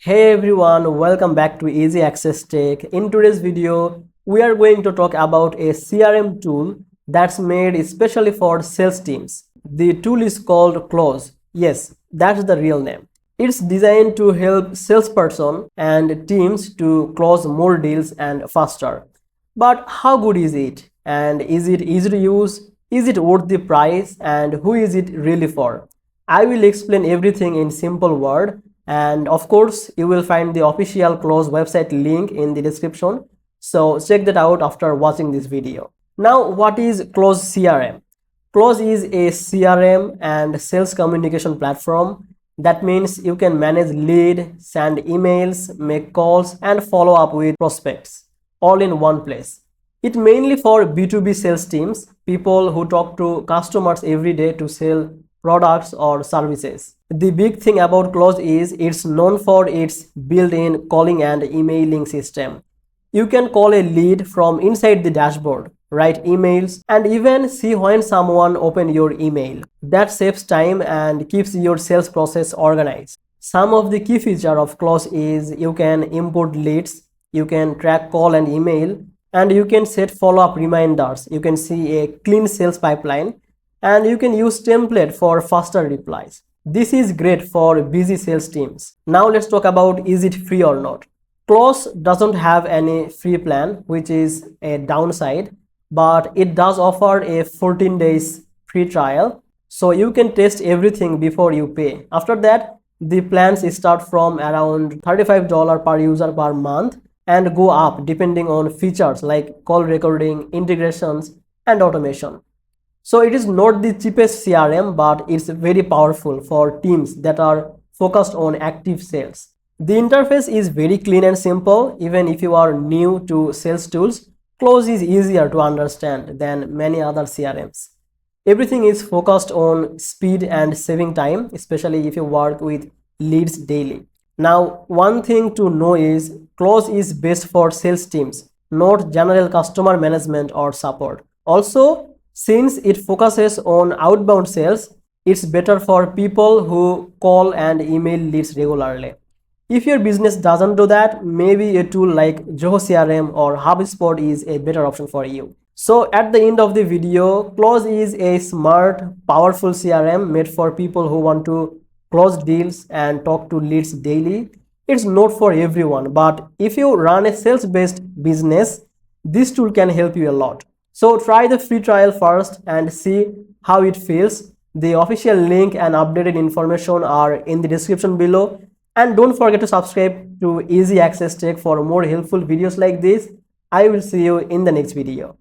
Hey everyone, welcome back to Easy Access Tech. In today's video, we are going to talk about a CRM tool that's made especially for sales teams. The tool is called Close. Yes, that's the real name. It's designed to help salesperson and teams to close more deals and faster. But how good is it? And is it easy to use? Is it worth the price? And who is it really for? I will explain everything in simple word, and of course you will find the official Close website link in the description, so check that out after watching this video. Now, what is Close CRM? Close is a CRM and sales communication platform. That means you can manage lead, send emails, make calls and follow up with prospects all in one place. It mainly for B2B sales teams, people who talk to customers every day to sell products or services. The big thing about Close is it's known for its built-in calling and emailing system. You can call a lead from inside the dashboard, write emails, and even see when someone opens your email. That saves time and keeps your sales process organized. Some of the key features of Close is you can import leads, you can track call and email, and you can set follow-up reminders. You can see a clean sales pipeline, and you can use template for faster replies. This is great for busy sales teams. Now let's talk about, is it free or not? Close doesn't have any free plan, which is a downside, but it does offer a 14 days free trial, so you can test everything before you pay. After that, the plans start from around $35 per user per month and go up depending on features like call recording, integrations and automation. So it is not the cheapest CRM, but it's very powerful for teams that are focused on active sales. The interface is very clean and simple. Even if you are new to sales tools, Close is easier to understand than many other CRMs. Everything is focused on speed and saving time, especially if you work with leads daily. Now, one thing to know is Close is best for sales teams, not general customer management or support. Also, since it focuses on outbound sales, it's better for people who call and email leads regularly. If your business doesn't do that, maybe a tool like Zoho CRM or HubSpot is a better option for you. So at the end of the video, Close is a smart, powerful CRM made for people who want to close deals and talk to leads daily. It's not for everyone, but if you run a sales-based business, this tool can help you a lot. So try the free trial first and see how it feels. The official link and updated information are in the description below. And don't forget to subscribe to Easy Access Tech for more helpful videos like this. I will see you in the next video.